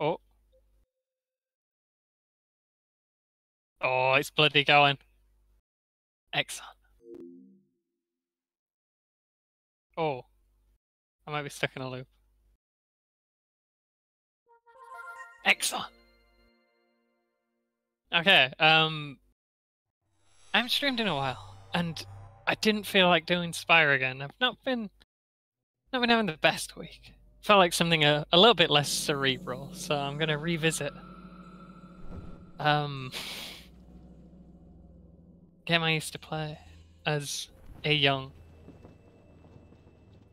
Oh. Oh, it's bloody going. Excellent. Oh. I might be stuck in a loop. Excellent. Okay, I haven't streamed in a while, and I didn't feel like doing Spire again. I've not been having the best week. Felt like something a little bit less cerebral, so I'm gonna revisit. Game I used to play as a young.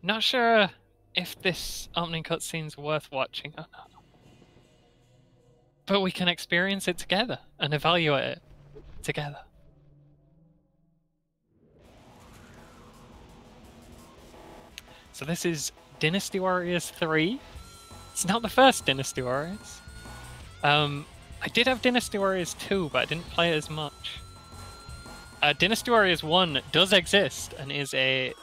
Not sure if this opening cutscene's worth watching or not. But we can experience it together and evaluate it together. So this is Dynasty Warriors 3. It's not the first Dynasty Warriors. I did have Dynasty Warriors 2, but I didn't play it as much. Dynasty Warriors 1 does exist and is a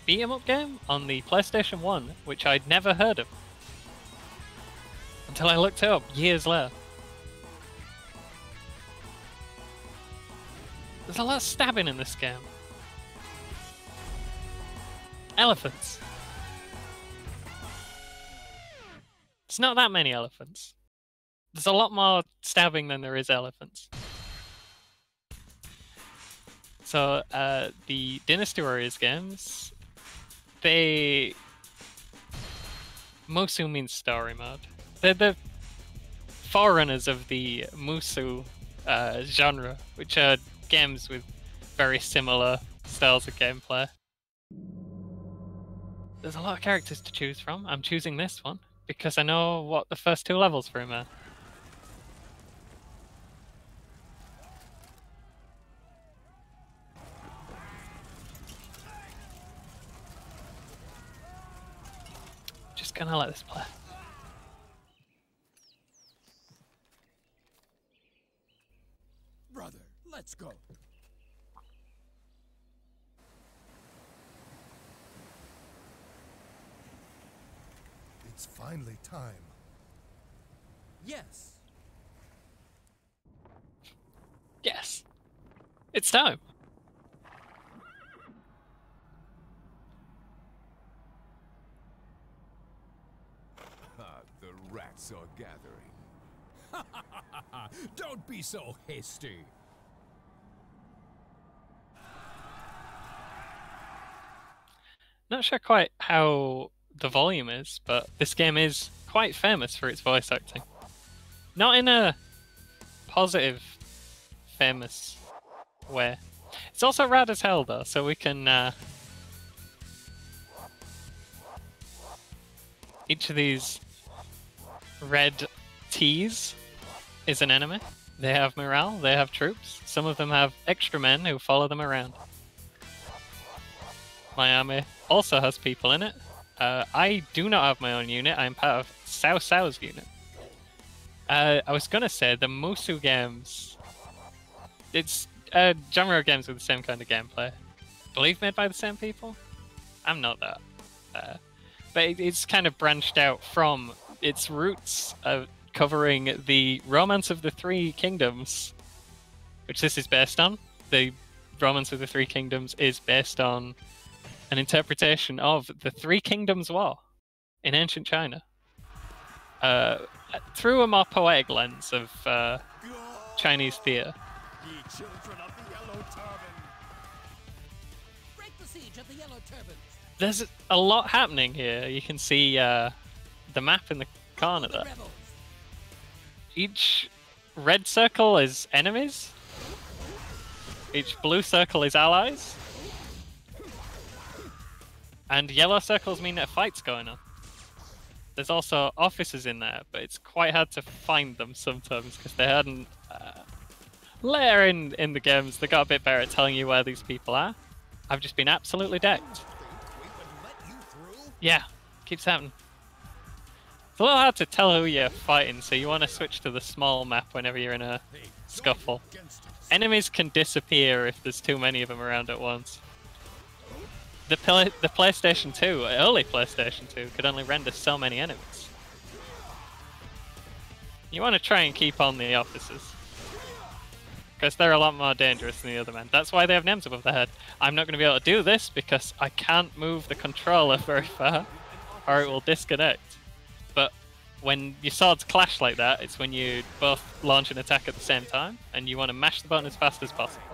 beat-em-up game on the PlayStation 1, which I'd never heard of until I looked it up years later. There's a lot of stabbing in this game. Elephants. It's not that many elephants. There's a lot more stabbing than there is elephants. So, the Dynasty Warriors games, Musu means story mode. They're the forerunners of the Musu genre, which are games with very similar styles of gameplay. There's a lot of characters to choose from. I'm choosing this one because I know what the first 2 levels for him are. Just gonna let this play. Brother, let's go. It's finally time. Yes. Yes. It's time. The rats are gathering. Don't be so hasty. Not sure quite how the volume is, but this game is quite famous for its voice acting. Not in a positive, famous way. It's also rad as hell though, so we can each of these red T's is an enemy. They have morale, they have troops. Some of them have extra men who follow them around. My army also has people in it. I do not have my own unit, I'm part of Cao Cao's unit. I was gonna say, the Musu games, it's a genre of games with the same kind of gameplay. I believe made by the same people? I'm not that. But it's kind of branched out from its roots of covering the Romance of the Three Kingdoms, which this is based on. The Romance of the Three Kingdoms is based on an interpretation of the Three Kingdoms War in ancient China, through a more poetic lens of Chinese theatre. Ye children of the Yellow Turban. Break the siege of the Yellow Turbans. There's a lot happening here. You can see the map in the corner there. Each red circle is enemies. Each blue circle is allies. And yellow circles mean that a fight's going on. There's also officers in there, but it's quite hard to find them sometimes because they hadn't... later in the games, they got a bit better at telling you where these people are. I've just been absolutely decked. Yeah, keeps happening. It's a little hard to tell who you're fighting, so you want to switch to the small map whenever you're in a scuffle. Enemies can disappear if there's too many of them around at once. The PlayStation 2, early PlayStation 2, could only render so many enemies. You want to try and keep on the officers. Because they're a lot more dangerous than the other men. That's why they have names above their head. I'm not going to be able to do this because I can't move the controller very far, or it will disconnect. But when your swords clash like that, it's when you both launch an attack at the same time, and you want to mash the button as fast as possible.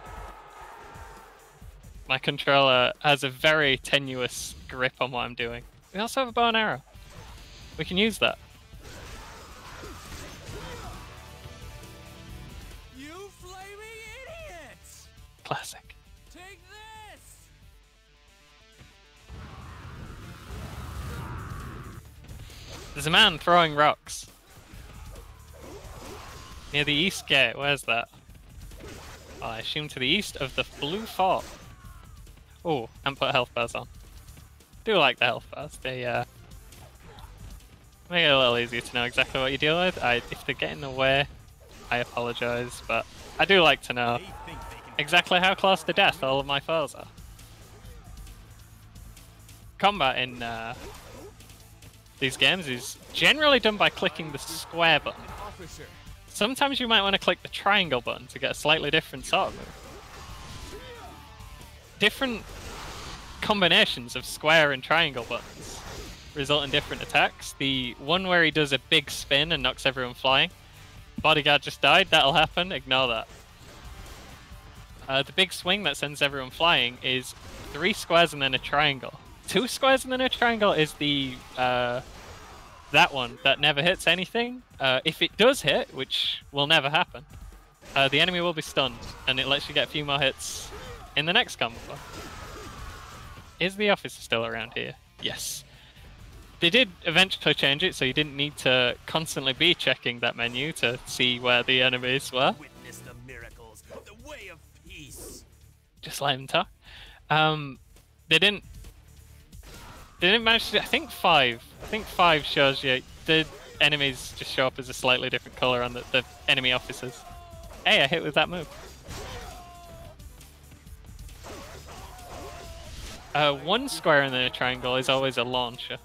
My controller has a very tenuous grip on what I'm doing. We also have a bow and arrow. We can use that. You flaming idiots! Classic. Take this! There's a man throwing rocks. Near the east gate, where's that? Oh, I assume to the east of the Blue Fort. Oh, and put health bars on. Do like the health bars. They make it a little easier to know exactly what you deal with. If they get in the way, I apologise, but I do like to know exactly how close to death all of my foes are. Combat in these games is generally done by clicking the square button. Sometimes you might want to click the triangle button to get a slightly different sort of move. Different combinations of square and triangle buttons result in different attacks. The one where he does a big spin and knocks everyone flying. Bodyguard just died, that'll happen, ignore that. The big swing that sends everyone flying is 3 squares and then a triangle. 2 squares and then a triangle is the that one that never hits anything. If it does hit, which will never happen, the enemy will be stunned, and it lets you get a few more hits in the next combo. Is the officer still around here? Yes. They did eventually change it, so you didn't need to constantly be checking that menu to see where the enemies were. Witness the miracles, the way of peace. Just let him talk. They didn't manage to. I think 5 shows you the enemies just show up as a slightly different color on the enemy officers. Hey, I hit with that move. 1 square and then a triangle is always a launcher.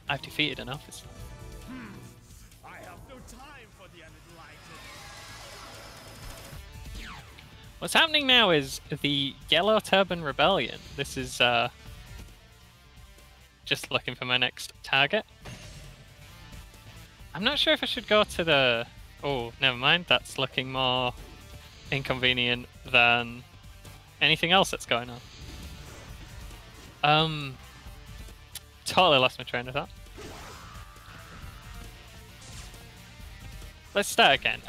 I've defeated an officer. I have no time for the unenlightened. What's happening now is the Yellow Turban Rebellion. This is just looking for my next target. I'm not sure if I should go to the... Oh, never mind. That's looking more inconvenient than anything else that's going on. Totally lost my train of thought. Let's start again.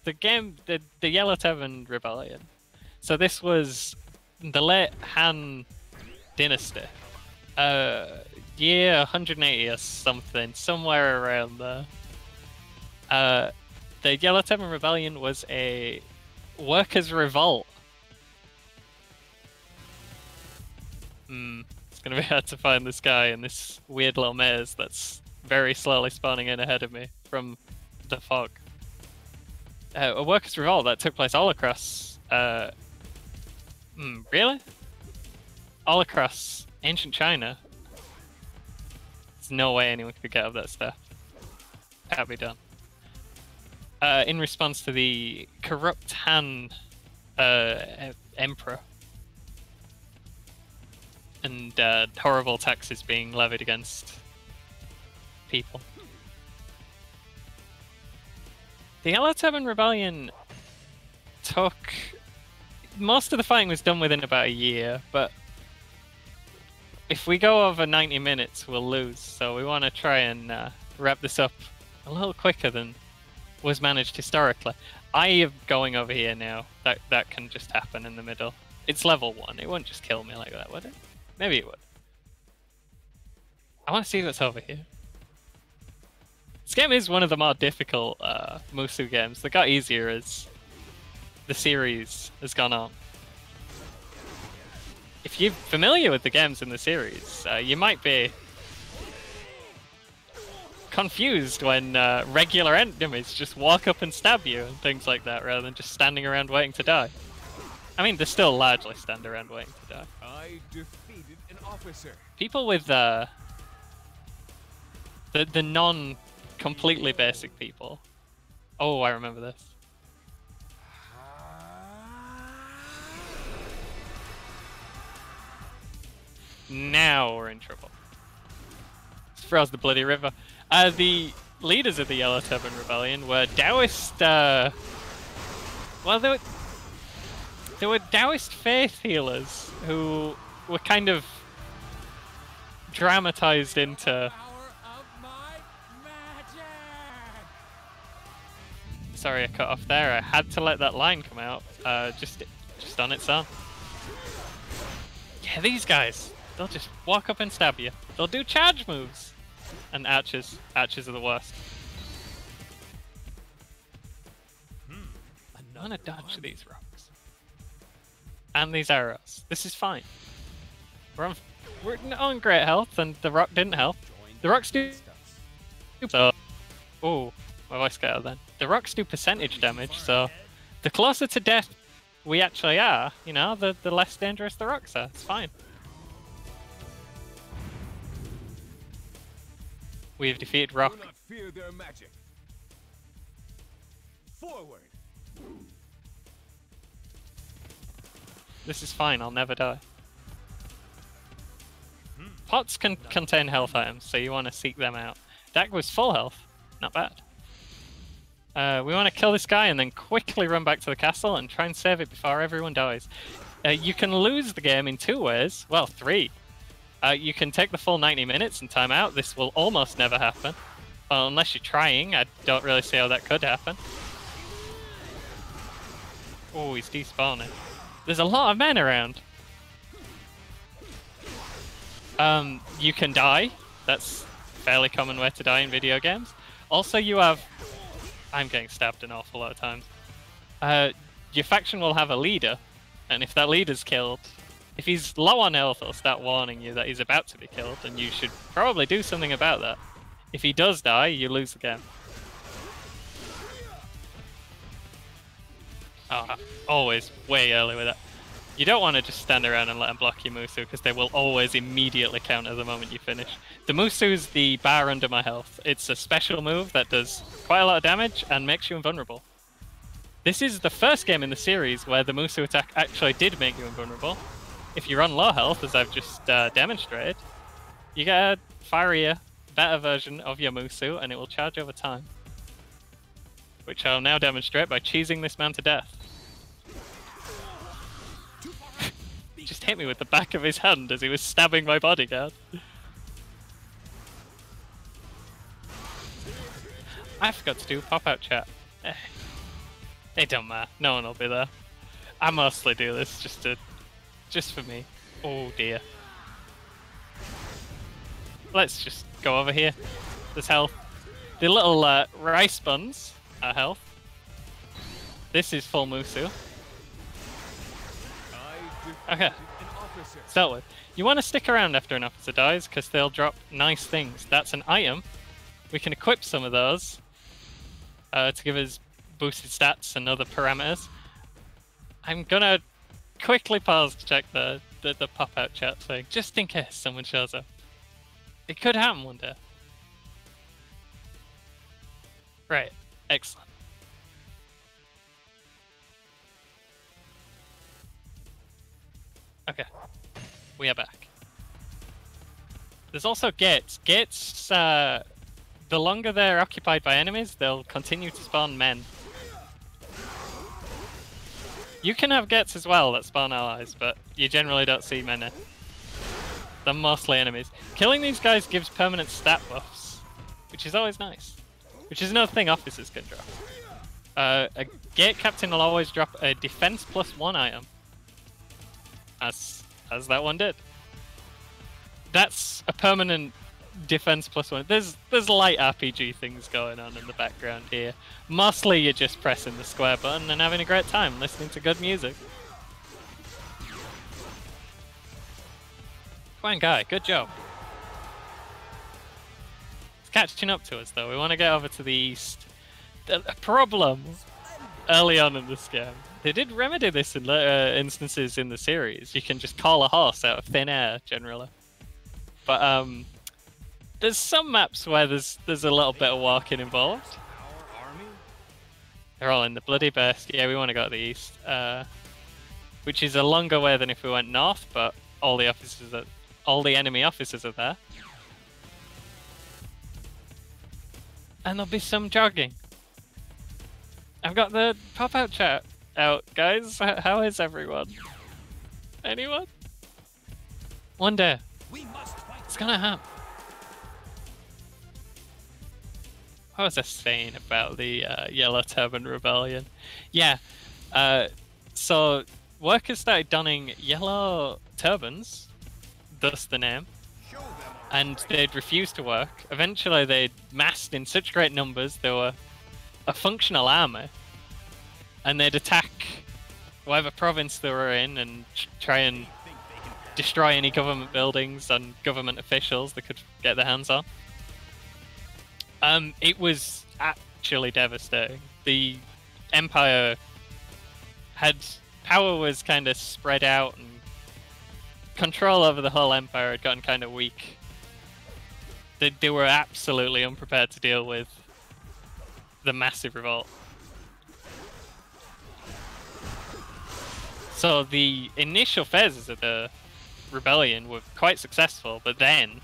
The game, the Yellow Turban Rebellion. So this was the late Han Dynasty. Year 180 or something, somewhere around there. The Yellow Turban Rebellion was a workers' revolt. It's gonna be hard to find this guy in this weird little maze that's very slowly spawning in ahead of me from the fog. A workers' revolt that took place all across... really? All across ancient China. There's no way anyone could get up that stuff. Can't be done. In response to the corrupt Han Emperor. And horrible taxes being levied against people. The Yellow Turban Rebellion took... Most of the fighting was done within about a year, but if we go over 90 minutes, we'll lose. So we want to try and wrap this up a little quicker than was managed historically. I am going over here now. That can just happen in the middle. It's level 1. It won't just kill me like that, would it? Maybe it would. I want to see what's over here. This game is one of the more difficult Musu games. They got easier as the series has gone on. If you're familiar with the games in the series, you might be confused when regular enemies just walk up and stab you and things like that, rather than just standing around waiting to die. I mean, they still largely stand around waiting to die. I defeated an officer. People with The non-completely basic people. Oh, I remember this. Now we're in trouble. Froze the bloody river. The leaders of the Yellow Turban Rebellion were Taoist. Well, they were Taoist faith healers who were kind of dramatized into. Sorry, I cut off there. I had to let that line come out. Just on its own. Yeah, these guys. They'll just walk up and stab you. They'll do charge moves. And archers are the worst. I'm gonna dodge these rocks. And these arrows. This is fine. We're on great health, and the rock didn't help. The rocks do. So, oh, my voice got out then. The rocks do percentage damage, so the closer to death we actually are, you know, the less dangerous the rocks are. It's fine. We have defeated Rock. Do not fear their magic. Forward. This is fine, I'll never die. Pots can contain health items, so you want to seek them out. That was full health. Not bad. We want to kill this guy and then quickly run back to the castle and try and save it before everyone dies. You can lose the game in 2 ways. Well, 3. You can take the full 90 minutes and time out. This will almost never happen. Well, unless you're trying, I don't really see how that could happen. Oh, he's despawning. There's a lot of men around. You can die. That's a fairly common way to die in video games. Also, you have... I'm getting stabbed an awful lot of times. Your faction will have a leader, and if that leader's killed... If he's low on health, he'll start warning you that he's about to be killed, and you should probably do something about that. If he does die, you lose the game. Oh, always way early with that. You don't want to just stand around and let them block your Musu, because they will always immediately counter the moment you finish. The Musu's the bar under my health. It's a special move that does quite a lot of damage and makes you invulnerable. This is the first game in the series where the Musu attack actually did make you invulnerable. If you're on low health, as I've just demonstrated, you get a fierier, better version of your Musu, and it will charge over time. Which I'll now demonstrate by cheesing this man to death. He just hit me with the back of his hand as he was stabbing my bodyguard. I forgot to do pop-out chat. It don't matter, no one will be there. I mostly do this just for me. Oh dear. Let's just go over here. There's health. The little rice buns are health. This is full Musu. Okay. Start with. You want to stick around after an officer dies because they'll drop nice things. That's an item. We can equip some of those to give us boosted stats and other parameters. I'm gonna quickly pause to check the pop-out chat thing, just in case someone shows up. It could happen one day. Right, excellent. Okay, we are back. There's also gates. Gates, the longer they're occupied by enemies, they'll continue to spawn men. You can have gates as well that spawn allies, but you generally don't see many. They're mostly enemies. Killing these guys gives permanent stat buffs, which is always nice. Which is another thing officers can drop. A gate captain will always drop a defense +1 item. As that one did. That's a permanent defense +1. There's light RPG things going on in the background here. Mostly you're just pressing the square button and having a great time listening to good music. Fine guy, good job. It's catching up to us though. We want to get over to the east. The problem early on in this game, they did remedy this in later instances in the series. You can just call a horse out of thin air generally. But There's some maps where there's a little bit of walking involved. Our army? They're all in the bloody best. Yeah, we want to go to the east, which is a longer way than if we went north. But all the enemy officers are there, and there'll be some jogging. I've got the pop-out chat out, guys. How is everyone? Anyone? One day, We must fight. it's gonna happen. What was I saying about the Yellow Turban Rebellion? Yeah, so workers started donning yellow turbans, thus the name, Show them our and they'd refused to work. Eventually, they massed in such great numbers, they were a functional army, and they'd attack whatever province they were in and try and think they can destroy any government buildings and government officials they could get their hands on. It was actually devastating. The Empire power was kind of spread out, and control over the whole Empire had gotten kind of weak. They were absolutely unprepared to deal with the massive revolt. So the initial phases of the rebellion were quite successful, but then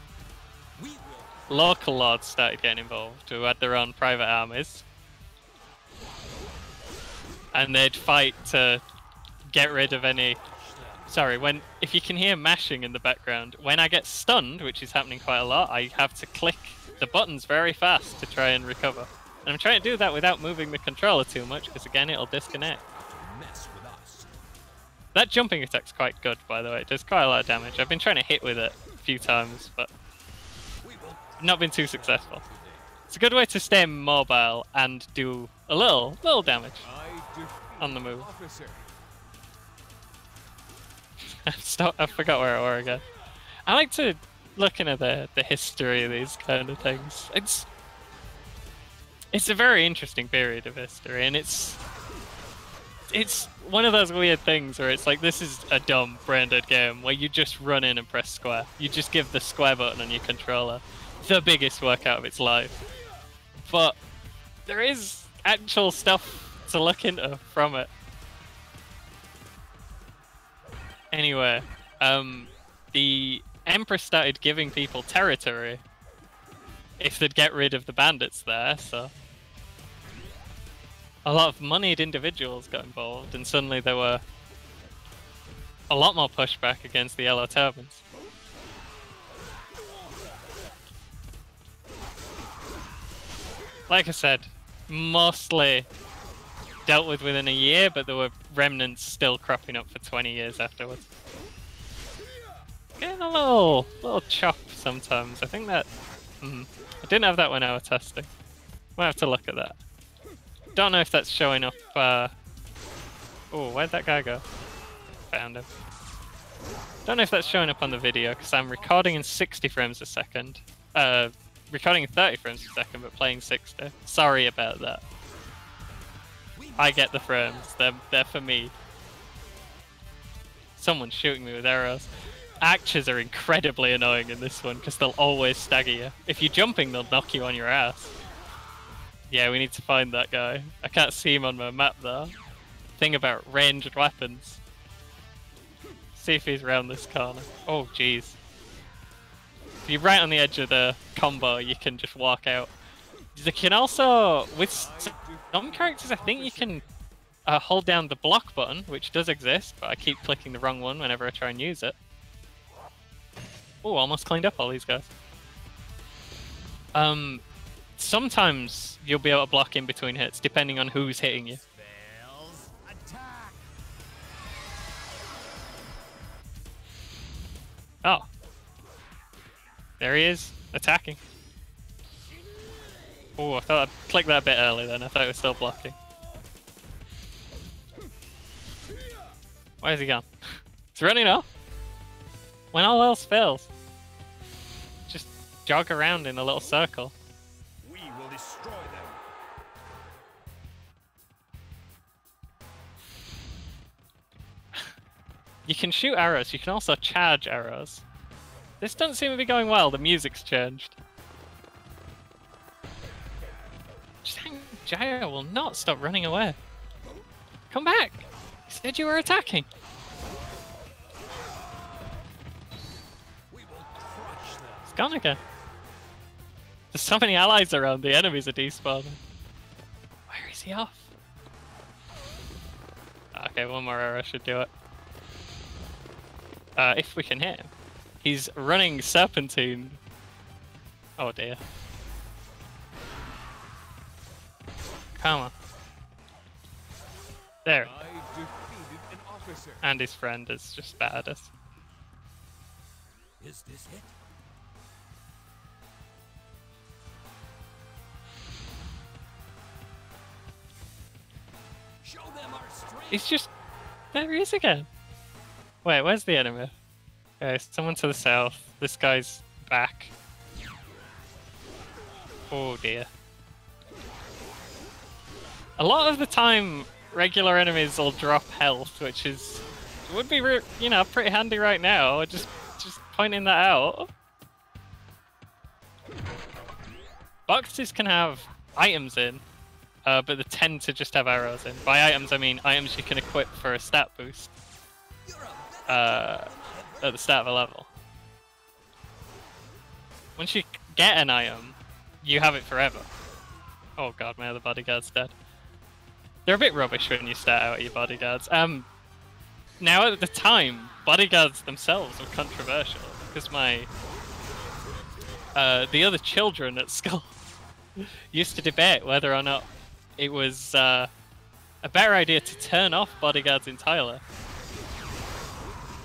we will local lords started getting involved who had their own private armies, and they'd fight to get rid of any. Sorry, if you can hear mashing in the background, when I get stunned, which is happening quite a lot, I have to click the buttons very fast to try and recover. And I'm trying to do that without moving the controller too much, because again it'll disconnect. mess with us. That jumping attack's quite good, by the way. It does quite a lot of damage. I've been trying to hit with it a few times, but We will not been too successful. It's a good way to stay mobile and do a little damage on the move. Officer. I forgot where I were again. I like to looking at the history of these kind of things. It's a very interesting period of history, and it's one of those weird things where it's like, this is a dumb branded game where you just run in and press square. You just give the square button on your controller the biggest workout of its life. But there is actual stuff to look into from it. Anyway, the Emperor started giving people territory if they'd get rid of the bandits there, so a lot of moneyed individuals got involved, and suddenly there were a lot more pushback against the Yellow Turbans. Like I said, mostly dealt with within a year, but there were remnants still cropping up for 20 years afterwards. Getting a little chop sometimes. I think that I didn't have that when I was testing. Might have to look at that. Don't know if that's showing up. Oh, where'd that guy go? Found him. Don't know if that's showing up on the video because I'm recording in 60 frames a second. Recording in 30 frames a second, but playing 60. Sorry about that. I get the frames. They're for me. Someone's shooting me with arrows. Archers are incredibly annoying in this one because they'll always stagger you. If you're jumping, they'll knock you on your ass. Yeah, we need to find that guy. I can't see him on my map though. Thing about ranged weapons. See if he's around this corner. Oh, jeez. If you're right on the edge of the combo, you can just walk out. You can also, with some characters, I think you can hold down the block button, which does exist, but I keep clicking the wrong one whenever I try and use it. Oh, almost cleaned up all these guys. Sometimes you'll be able to block in between hits, depending on who's hitting you. Fails. Attack. Oh. There he is, attacking. Oh, I thought I'd click that a bit early then. I thought it was still blocking. Where's he gone? It's running off. When all else fails, just jog around in a little circle. We will destroy them. You can shoot arrows. You can also charge arrows. This doesn't seem to be going well. The music's changed. Jaya will not stop running away. Come back! You said you were attacking. It's gone again. There's so many allies around, the enemies are despawning. Where is he off? Okay, one more arrow should do it. If we can hit him. He's running Serpentine. Oh dear. Come on. There. And his friend is just bad at us. Is this it? Show them our strength. He's just... There he is again. Wait, where's the enemy? Okay, someone to the south. This guy's back. Oh dear. A lot of the time, regular enemies will drop health, which is... would be, you know, pretty handy right now. Just pointing that out. Boxes can have items in, but they tend to just have arrows in. By items, I mean items you can equip for a stat boost at the start of a level. Once you get an item, you have it forever. Oh god, my other bodyguard's dead. They're a bit rubbish when you start out your bodyguards. Now at the time, bodyguards themselves were controversial because the other children at school used to debate whether or not it was a better idea to turn off bodyguards entirely,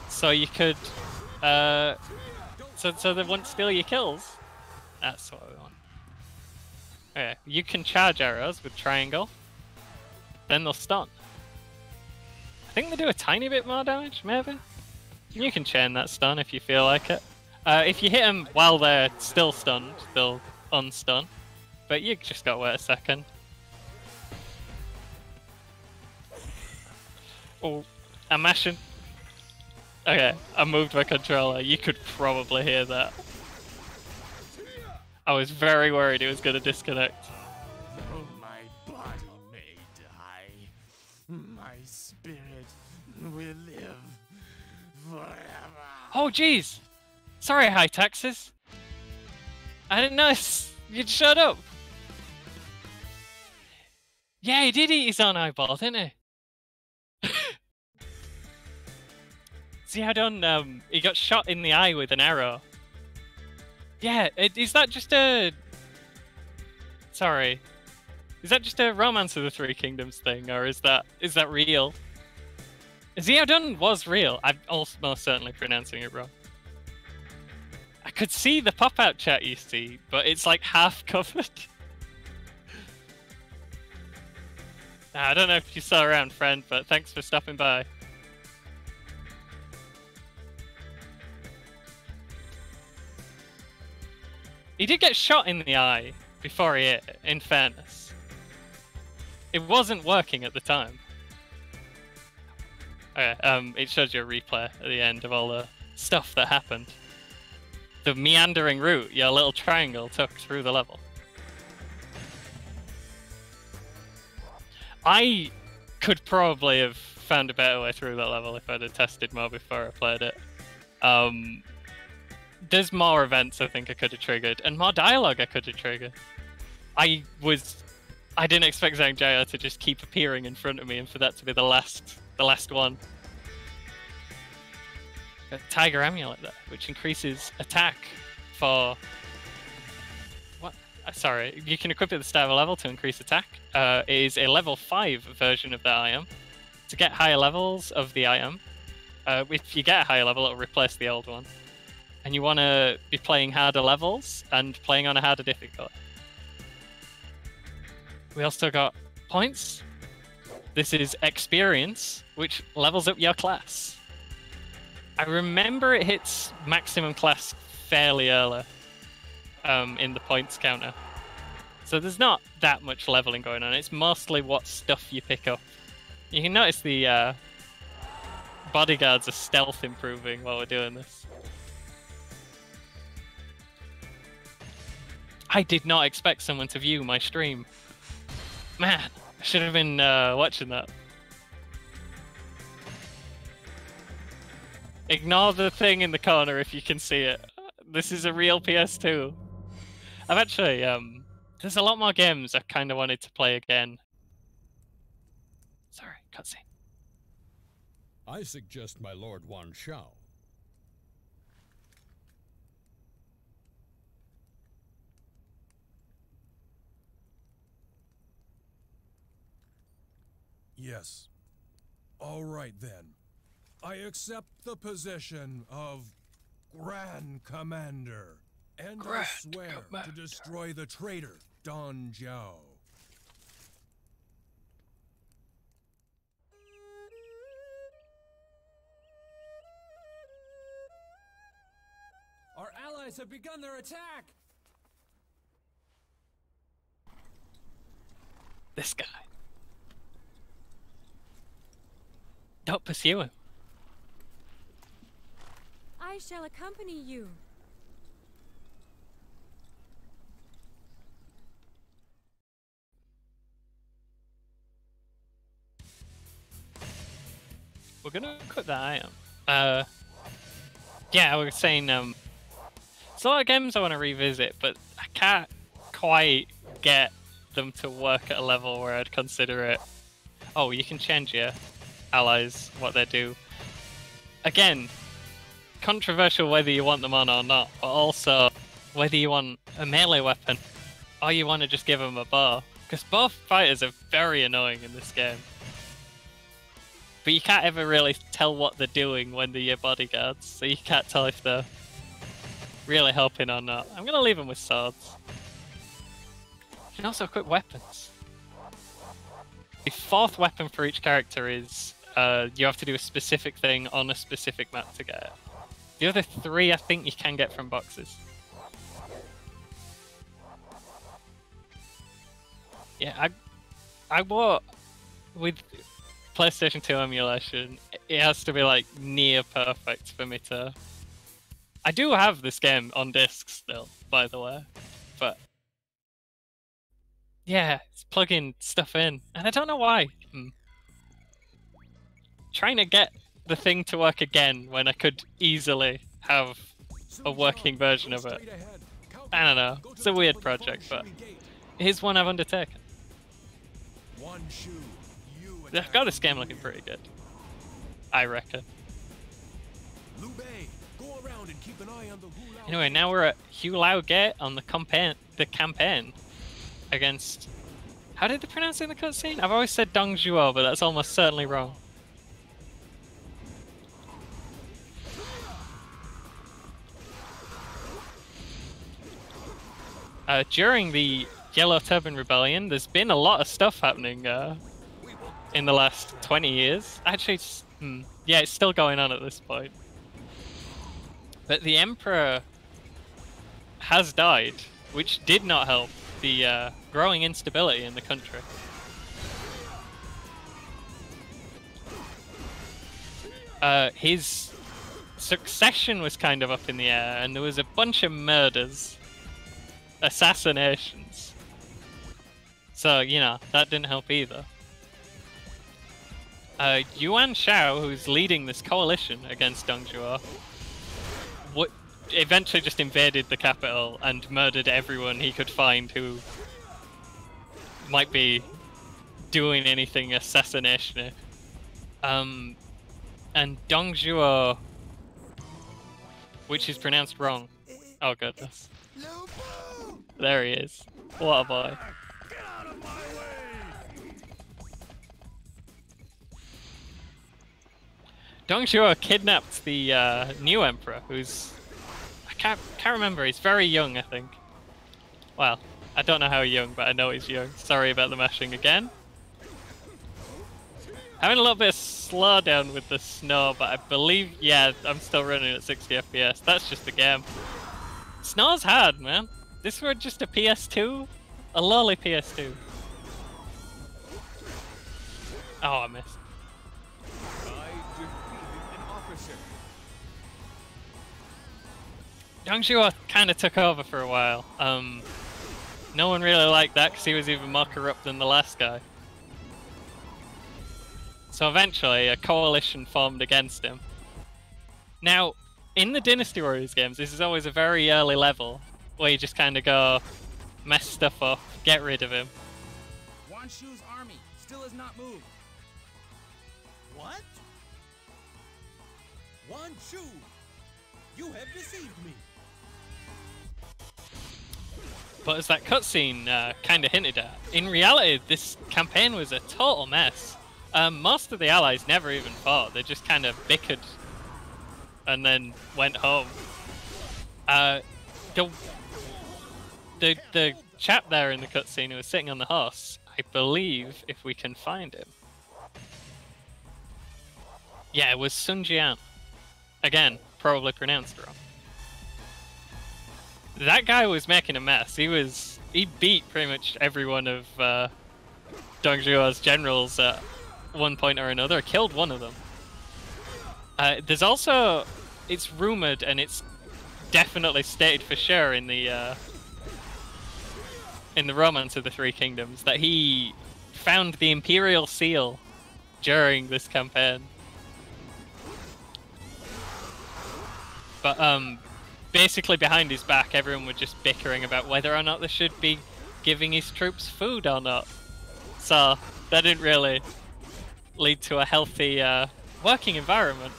so you could, so they wouldn't steal your kills. That's what we want. Okay, you can charge arrows with triangle, then they'll stun. I think they do a tiny bit more damage, maybe? You can chain that stun if you feel like it. If you hit them while they're still stunned, they'll unstun. But you just gotta wait a second. Oh, I'm mashing. Okay, I moved my controller. You could probably hear that. I was very worried it was gonna disconnect. My body may die. My spirit will live forever. Oh jeez! Sorry, High Taxes. I didn't notice you'd shut up. Yeah, he did eat his own eyeball, didn't he? See how done? He got shot in the eye with an arrow. Yeah, is that just a... Sorry. Is that just a Romance of the Three Kingdoms thing, or is that real? Zeodun was real. I'm most certainly pronouncing it wrong. I could see the pop-out chat you see, but it's like half covered. I don't know if you saw around, friend, but thanks for stopping by. He did get shot in the eye before he hit, in fairness. It wasn't working at the time. Okay, it shows you a replay at the end of all the stuff that happened. The meandering route your little triangle took through the level. I could probably have found a better way through that level if I'd have tested more before I played it. There's more events I think I could have triggered, and more dialogue I could have triggered. I didn't expect Zangjaya to just keep appearing in front of me and for that to be the last one. A Tiger Amulet there, which increases attack for... What? Sorry, you can equip it at the start of a level to increase attack. It is a level 5 version of that item. To get higher levels of the item, if you get a higher level, it'll replace the old one. And you want to be playing harder levels and playing on a harder difficulty. We also got points. This is experience, which levels up your class. I remember it hits maximum class fairly early in the points counter. So there's not that much leveling going on. It's mostly what stuff you pick up. You can notice the bodyguards are stealth improving while we're doing this. I did not expect someone to view my stream Man, I should have been watching that. Ignore the thing in the corner if you can see it. This is a real PS2. I've actually, there's a lot more games I kind of wanted to play again. Sorry, cutscene. I suggest my Lord Wan Shao. Yes. All right then. I accept the position of Grand Commander, and I swear to destroy the traitor, Don Jiao. Our allies have begun their attack! This guy. Don't pursue him. I shall accompany you. We're gonna put that item. Yeah, I was saying, there's a lot of games I want to revisit, but I can't quite get them to work at a level where I'd consider it. Oh, you can change your allies, what they do. Again, controversial whether you want them on or not, but also whether you want a melee weapon or you want to just give them a bow. Because both fighters are very annoying in this game. But you can't ever really tell what they're doing when they're your bodyguards, so you can't tell if they're really helping or not. I'm going to leave them with swords. You can also equip weapons. The fourth weapon for each character is you have to do a specific thing on a specific map to get it. The other three I think you can get from boxes. Yeah, I bought with PlayStation 2 emulation, it has to be like near perfect for me to... I do have this game on disc still, by the way, but yeah, it's plugging stuff in, and I don't know why. Trying to get the thing to work again when I could easily have a working version of it. I don't know, it's a weird project, but here's one I've undertaken. I've got this game looking pretty good, I reckon. Anyway, now we're at Hulao Gate on the campaign against... How did they pronounce it in the cutscene? I've always said Dongzhuo, but that's almost certainly wrong. During the Yellow Turban Rebellion, there's been a lot of stuff happening in the last 20 years. Actually, yeah, it's still going on at this point. But the Emperor has died, which did not help the growing instability in the country. His succession was kind of up in the air, and there was a bunch of murders, assassinations. So, you know, that didn't help either. Yuan Shao, who's leading this coalition against Dongzhuo, eventually just invaded the capital and murdered everyone he could find who might be doing anything assassination-y. And Dongzhuo, which is pronounced wrong. Oh goodness. There he is. What a boy. Dongzhuo kidnapped the new emperor, who's... I can't remember, he's very young, I think. Well, I don't know how young, but I know he's young. Sorry about the mashing again. Having a little bit of slowdown with the snow, but I believe, yeah, I'm still running at 60 FPS. That's just the game. Snow's hard, man. This were just a PS2? A lowly PS2. Oh, I missed. Dongzhuo kind of took over for a while. No one really liked that because he was even more corrupt than the last guy. So eventually, a coalition formed against him. Now, in the Dynasty Warriors games, this is always a very early level, where you just kind of go, mess stuff up, get rid of him. Wan Shu's army still has not moved. What? Wan Shu, you have deceived me. But as that cutscene kind of hinted at, in reality, this campaign was a total mess. Most of the allies never even fought, they just kind of bickered and then went home. The chap there in the cutscene who was sitting on the horse, I believe, if we can find him. Yeah, it was Sun Jian. Again, probably pronounced wrong. That guy was making a mess. He beat pretty much every one of Dong Zhuo's generals at one point or another, killed one of them. There's also, it's rumored and it's definitely stated for sure in the Romance of the Three Kingdoms that he found the Imperial Seal during this campaign. But basically behind his back, everyone was just bickering about whether or not they should be giving his troops food or not. So that didn't really lead to a healthy working environment.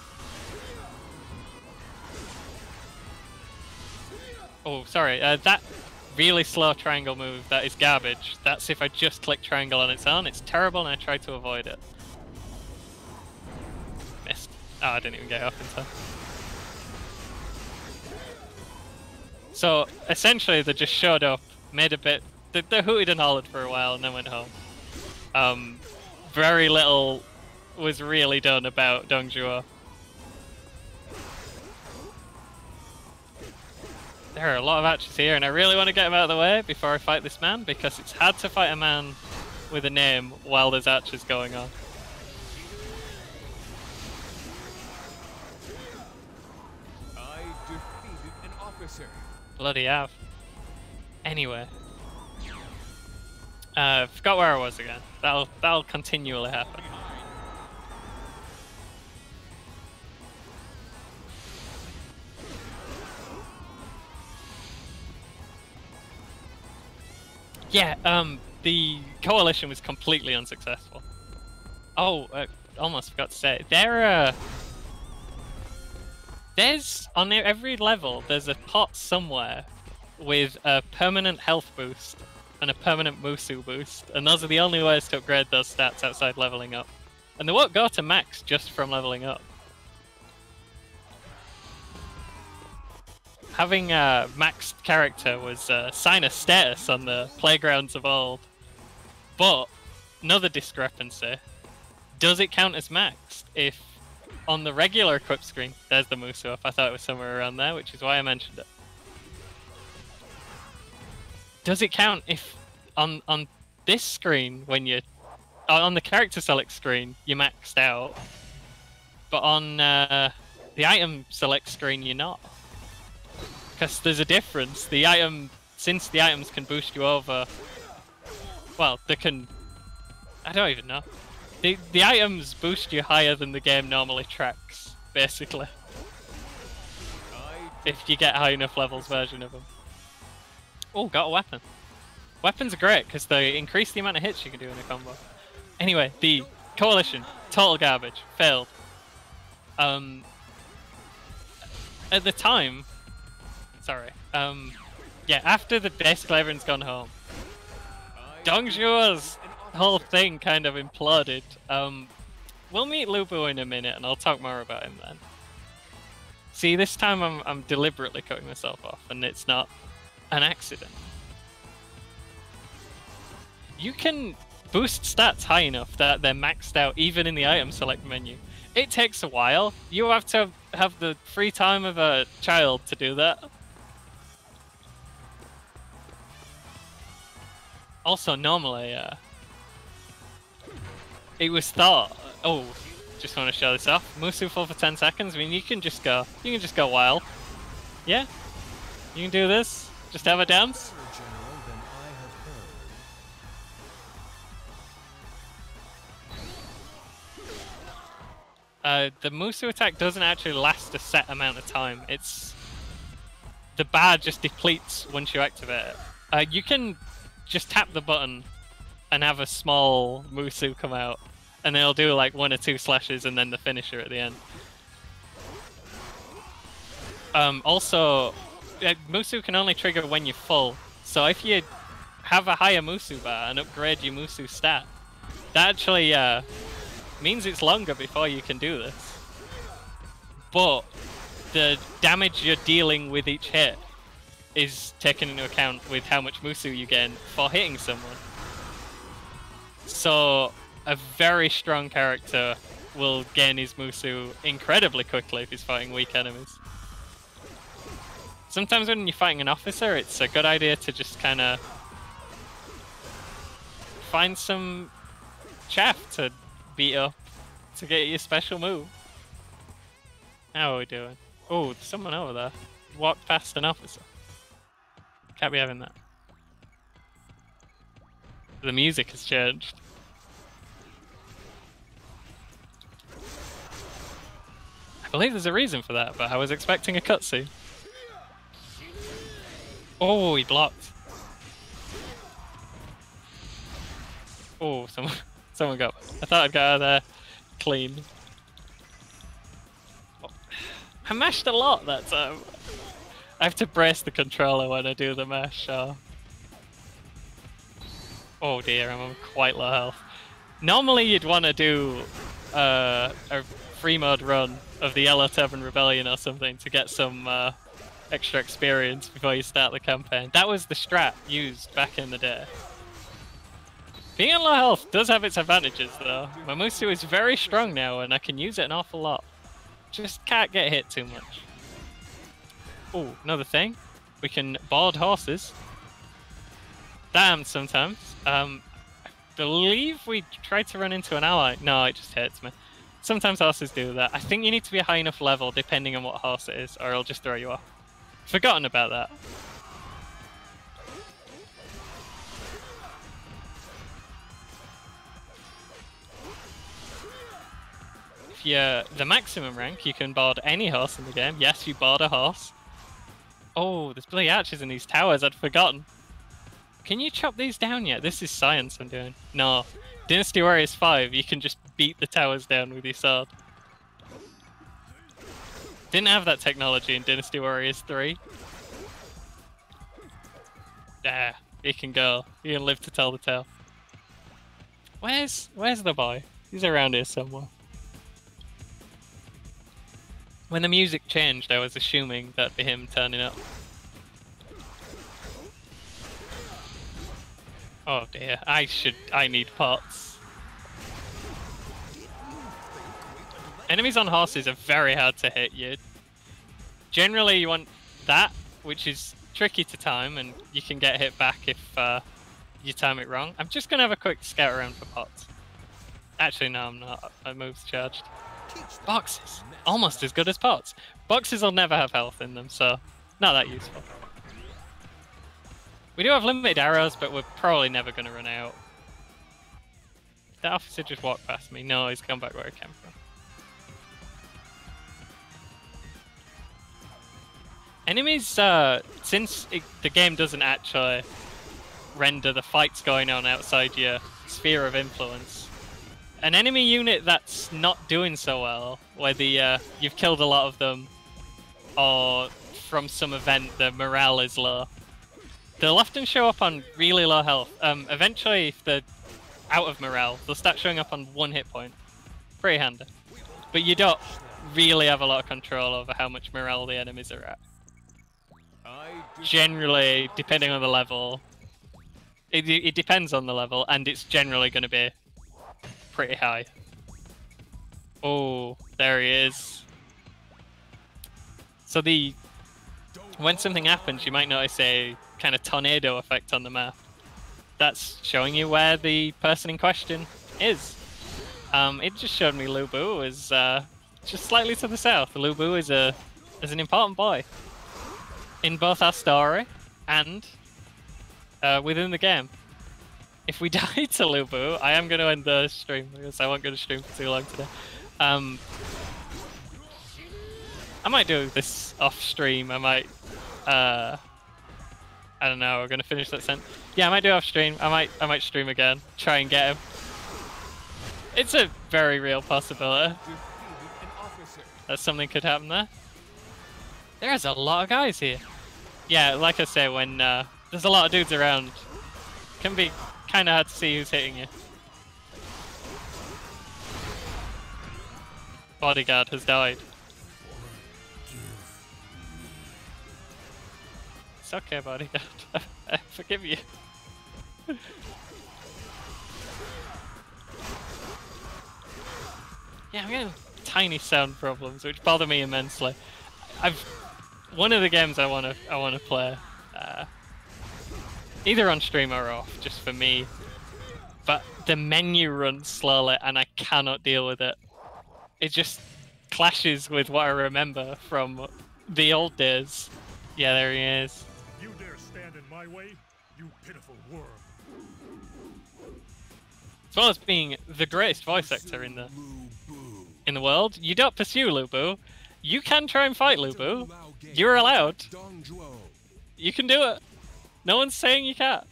Oh, sorry, that really slow triangle move, that is garbage. That's if I just click triangle on its own. It's terrible and I tried to avoid it. Missed. Oh, I didn't even get off in time. So essentially they just showed up, made a bit, they hooted and hollered for a while and then went home. Very little was really done about Dong Zhuo. There are a lot of archers here and I really want to get him out of the way before I fight this man, because it's hard to fight a man with a name while there's archers going on. I defeated an officer. Bloody have. Anyway. Forgot where I was again. That'll continually happen. Yeah, the coalition was completely unsuccessful. Oh, almost forgot to say, there's, on every level, there's a pot somewhere with a permanent health boost and a permanent Musu boost, and those are the only ways to upgrade those stats outside leveling up. And they won't go to max just from leveling up. Having a maxed character was a sign of status on the playgrounds of old. But, another discrepancy, does it count as maxed if on the regular equip screen, there's the Musu, I thought it was somewhere around there, which is why I mentioned it. Does it count if on this screen, when you on the character select screen, you're maxed out, but on the item select screen, you're not? Because there's a difference. The item, since the items can boost you over, well, they can, I don't even know. The items boost you higher than the game normally tracks, basically. If you get high enough levels version of them. Oh, got a weapon. Weapons are great because they increase the amount of hits you can do in a combo. Anyway, the coalition, total garbage, failed. At the time, sorry, yeah, after basically everyone's gone home, Dong Zhuo's whole thing kind of imploded. We'll meet Lu Bu in a minute and I'll talk more about him then. See, this time I'm deliberately cutting myself off and it's not an accident. You can boost stats high enough that they're maxed out even in the item select menu. It takes a while. You have to have the free time of a child to do that. Also, normally, it was thought. Oh, just want to show this off. Musu full for 10 seconds. I mean, you can just go wild. Yeah, you can do this. Just have a dance. The Musu attack doesn't actually last a set amount of time. The bar just depletes once you activate it. You can just tap the button and have a small Musu come out, and they'll do like 1 or 2 slashes and then the finisher at the end. Also, Musu can only trigger when you're full, so if you have a higher Musu bar and upgrade your Musu stat, that actually means it's longer before you can do this. But the damage you're dealing with each hit is taken into account with how much Musu you gain for hitting someone. So a very strong character will gain his Musu incredibly quickly if he's fighting weak enemies. Sometimes when you're fighting an officer, it's a good idea to just kind of find some chaff to beat up to get your special move. How are we doing? Oh, there's someone over there. Walked past an officer. Can't be having that. The music has changed. I believe there's a reason for that, but I was expecting a cutscene. Oh, he blocked. Oh, someone got. I thought I'd got out of there clean. I mashed a lot that time. I have to brace the controller when I do the mash. Oh dear, I'm on quite low health. Normally you'd want to do a free mode run of the Yellow Turban Rebellion or something to get some extra experience before you start the campaign. That was the strat used back in the day. Being on low health does have its advantages though. My Musu is very strong now and I can use it an awful lot. Just can't get hit too much. Oh, another thing. We can board horses. Damn, sometimes. I believe we tried to run into an ally. No, it just hits me. Sometimes horses do that. I think you need to be a high enough level depending on what horse it is, or it'll just throw you off. Forgotten about that. If you're the maximum rank, you can board any horse in the game. Yes, you board a horse. Oh, there's bloody archers in these towers, I'd forgotten. Can you chop these down yet? This is science I'm doing. No. Dynasty Warriors 5, you can just beat the towers down with your sword. Didn't have that technology in Dynasty Warriors 3. Ah, he can go. He can live to tell the tale. Where's the boy? He's around here somewhere. When the music changed, I was assuming that'd be him turning up. Oh dear, I need pots. Enemies on horses are very hard to hit. Generally you want that, which is tricky to time, and you can get hit back if you time it wrong. I'm just gonna have a quick scout around for pots. Actually, no, I'm not. My move's charged. Boxes, almost as good as pots. Boxes will never have health in them, so not that useful. We do have limited arrows, but we're probably never going to run out. That officer just walked past me. No, he's come back where he came from. Enemies, since the game doesn't actually render the fights going on outside your sphere of influence, an enemy unit that's not doing so well, whether you've killed a lot of them or from some event the morale is low, they'll often show up on really low health. Eventually, if they're out of morale, they'll start showing up on 1 hit point. Pretty handy. But you don't really have a lot of control over how much morale the enemies are at. Generally, depending on the level, it depends on the level, and it's generally going to be pretty high. Oh, there he is. So when something happens, you might notice a kind of tornado effect on the map. That's showing you where the person in question is. It just showed me Lu Bu is just slightly to the south. Lu Bu is an important boy in both our story and within the game. If we die to Lu Bu, I am going to end the stream because I won't go to stream for too long today. I might do this off stream. I might. I don't know. We're gonna finish that sentence. Yeah, I might do it off stream. I might stream again. Try and get him. It's a very real possibility that something could happen there. There's a lot of guys here. Yeah, like I say, when there's a lot of dudes around, it can be kind of hard to see who's hitting you. Bodyguard has died. It's okay, bodyguard. I forgive you. Yeah, I'm getting tiny sound problems, which bother me immensely. One of the games I wanna play, either on stream or off, just for me. But the menu runs slowly, and I cannot deal with it. It just clashes with what I remember from the old days. Yeah, there he is. You dare stand in my way, you pitiful worm. As well as being the greatest voice actor in the world, you don't pursue Lu Bu. You can try and fight Lu Bu. You're allowed. You can do it. No one's saying you can't.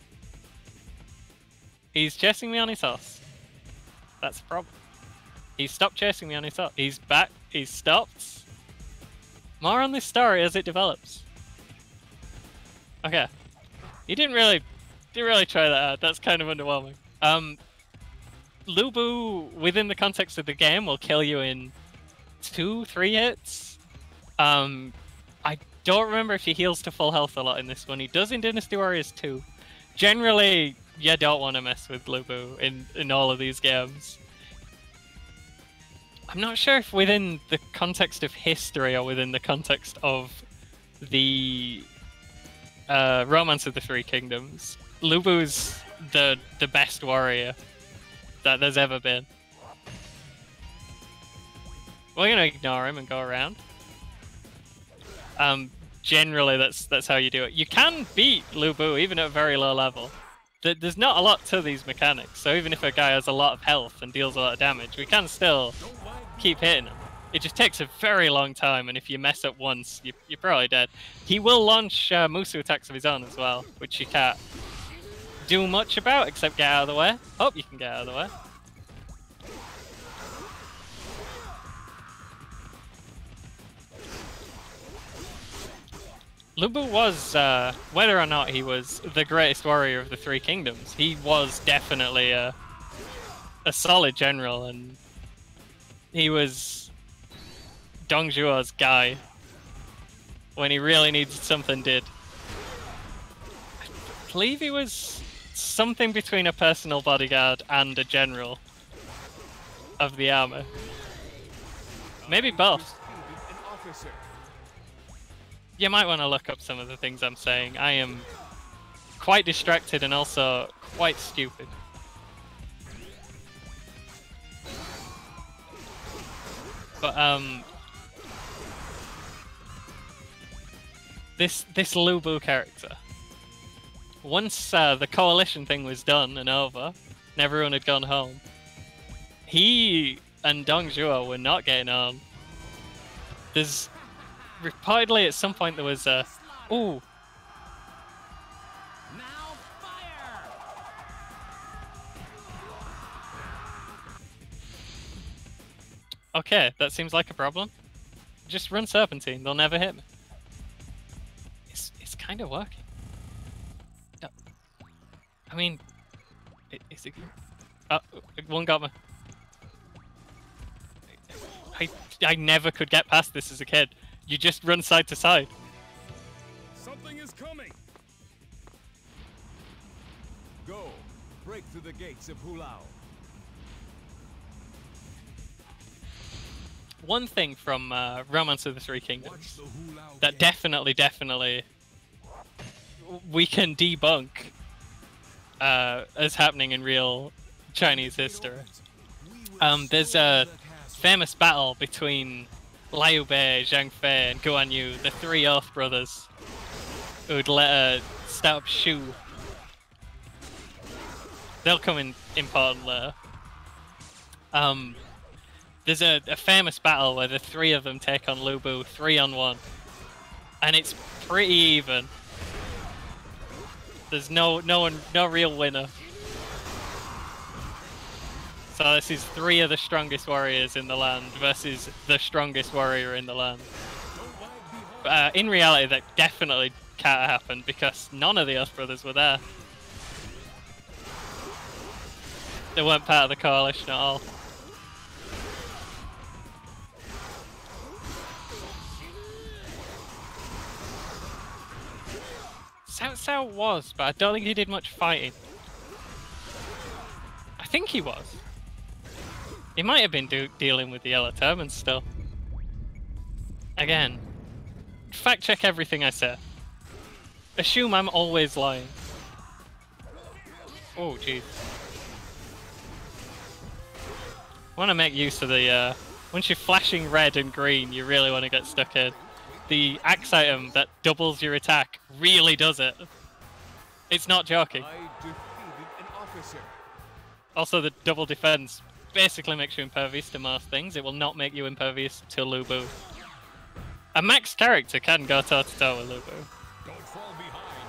He's chasing me on his horse. That's a problem. He's stopped chasing me on his horse. He's back. He's stopped. More on this story as it develops. Okay. You didn't really try that out. That's kind of underwhelming. Lu Bu, within the context of the game, will kill you in 2-3 hits. I don't remember if he heals to full health a lot in this one. He does in Dynasty Warriors 2. Generally, you don't want to mess with Lu Bu in all of these games. I'm not sure if within the context of history or within the context of the Romance of the Three Kingdoms, Lu Bu's the best warrior that there's ever been. We're gonna ignore him and go around. Generally, that's how you do it. You can beat Lu Bu even at a very low level. There's not a lot to these mechanics, so even if a guy has a lot of health and deals a lot of damage, we can still keep hitting him. It just takes a very long time, and if you mess up once, you're probably dead. He will launch Musu attacks of his own as well, which you can't do much about except get out of the way. Hope you can get out of the way. Lu Bu was, whether or not he was the greatest warrior of the Three Kingdoms, he was definitely a solid general, and he was Dong Zhuo's guy when he really needed something did. I believe he was something between a personal bodyguard and a general of the army. Maybe both. You might want to look up some of the things I'm saying. I am quite distracted and also quite stupid. But this Lu Bu character, once the coalition thing was done and over, and everyone had gone home, he and Dong Zhuo were not getting on. There's reportedly at some point there was a ooh. Now fire! Okay, that seems like a problem. Just run Serpentine, they'll never hit me. It's kind of working. I mean, is it? One got me. I never could get past this as a kid. You just run side to side. Something is coming! Go, break through the gates of Hulao. One thing from Romance of the Three Kingdoms that definitely we can debunk as happening in real Chinese history. There's a famous battle between Liu Bei, Zhang Fei, and Guan Yu, the three Oath brothers, who'd let start up Shu. They'll come in important later. There's a famous battle where the three of them take on Lu Bu 3-on-1. And it's pretty even. There's no real winner. So this is 3 of the strongest warriors in the land versus the strongest warrior in the land. In reality, that definitely can't happen because none of the Oath brothers were there. They weren't part of the coalition at all. Cao Cao was, but I don't think he did much fighting. I think he was. He might have been dealing with the Yellow Turbans still. Again, fact check everything I say. Assume I'm always lying. Oh, jeez. I want to make use of the, once you're flashing red and green, you really want to get stuck in. The axe item that doubles your attack really does it. It's not joking. I defeated an officer. Also, the double defense basically makes you impervious to most things. It will not make you impervious to Lu Bu. A max character can go toe-to-toe with Lu Bu. Don't fall behind.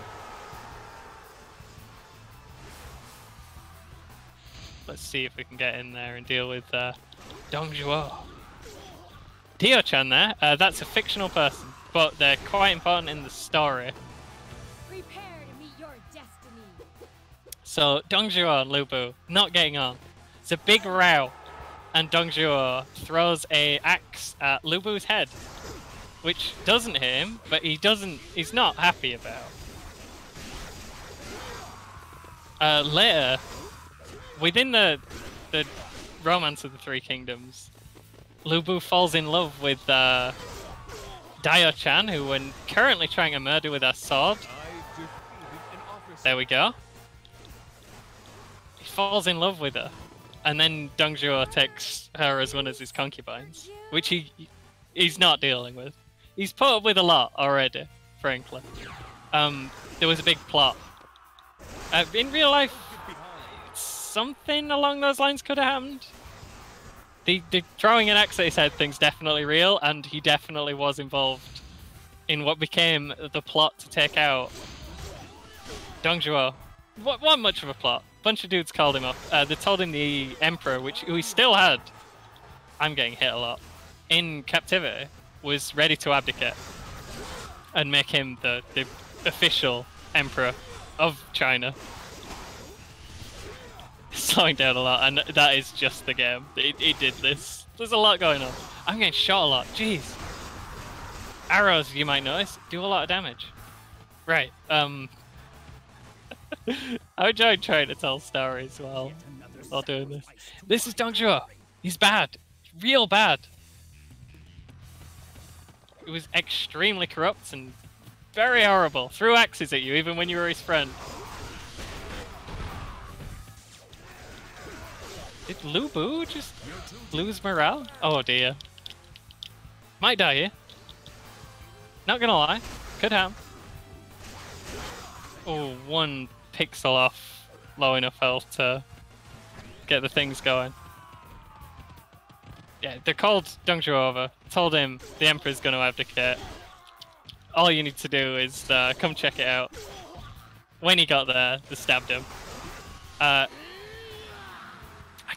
Let's see if we can get in there and deal with Dong Zhuo. Dio-chan there, that's a fictional person, but they're quite important in the story. Prepare to meet your destiny. So, Dong Zhuo and Lu Bu not getting on. It's a big row, and Dong Zhuo throws a axe at Lu Bu's head, which doesn't hit him, but he's not happy about. Later, within the romance of the Three Kingdoms, Lu Bu falls in love with Dio-chan, who we're currently trying to murder with our sword. There we go. He falls in love with her. And then Dong Zhuo takes her as one of his concubines, which he's not dealing with. He's put up with a lot already, frankly. There was a big plot. In real life, something along those lines could have happened. The throwing an axe at his head thing's definitely real, and he definitely was involved in what became the plot to take out Dong Zhuo. What much of a plot? Bunch of dudes called him up. They told him the Emperor, who he still had, I'm getting hit a lot, in captivity, was ready to abdicate and make him the official Emperor of China. Slowing down a lot, and that is just the game. It did this. There's a lot going on. I'm getting shot a lot. Jeez. Arrows, you might notice, do a lot of damage. Right. I enjoyed trying to tell stories while doing this. This is Dong Zhuo. He's bad. Real bad. He was extremely corrupt and very horrible. Threw axes at you even when you were his friend. Did Lu Bu just lose morale? Oh dear. Might die here. Not gonna lie. Could happen. Oh, one pixel off low enough health to get the things going. Yeah, they called Dong Zhuo over, told him the Emperor's gonna abdicate. All you need to do is come check it out. When he got there, they stabbed him. I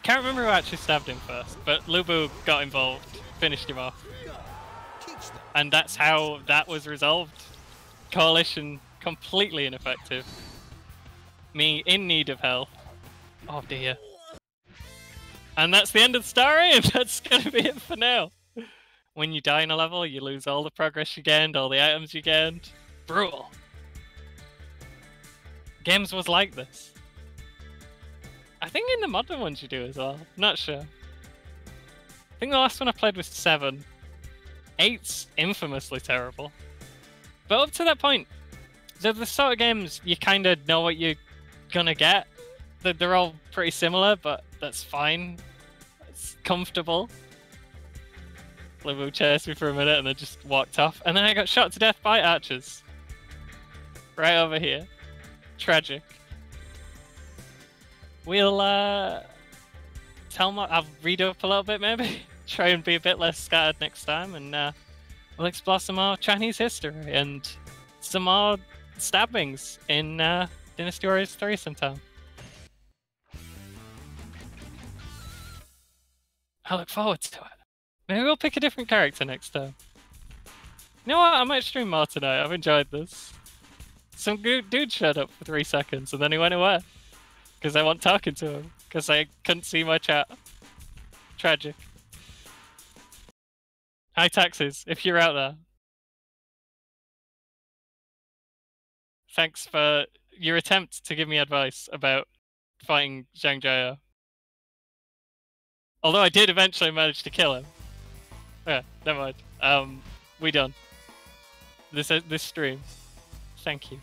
can't remember who actually stabbed him first, but Lu Bu got involved, finished him off. And that's how that was resolved. Coalition completely ineffective. Me in need of health. Oh dear. And that's the end of the story, and that's gonna be it for now. When you die in a level, you lose all the progress you gained, all the items you gained. Brutal. Games was like this. I think in the modern ones you do as well. Not sure. I think the last one I played was 7. 8's infamously terrible. But up to that point, they're the sort of games you kind of know what you're gonna get. They're all pretty similar, but that's fine. It's comfortable. Lu Bu chased me for a minute and then just walked off. And then I got shot to death by archers. Right over here. Tragic. We'll I'll read up a little bit maybe. try and be a bit less scattered next time, and we'll explore some more Chinese history and some more stabbings in Dynasty Warriors 3 sometime. I look forward to it. Maybe we'll pick a different character next time. You know what? I might stream more tonight. I've enjoyed this. Some good dude showed up for 3 seconds and then he went away. Because I wasn't talking to him. Because I couldn't see my chat. Tragic. Hi Taxes, if you're out there. Thanks for your attempt to give me advice about fighting Zhang Jia. Although I did eventually manage to kill him. Okay, never mind. We done. This stream. Thank you.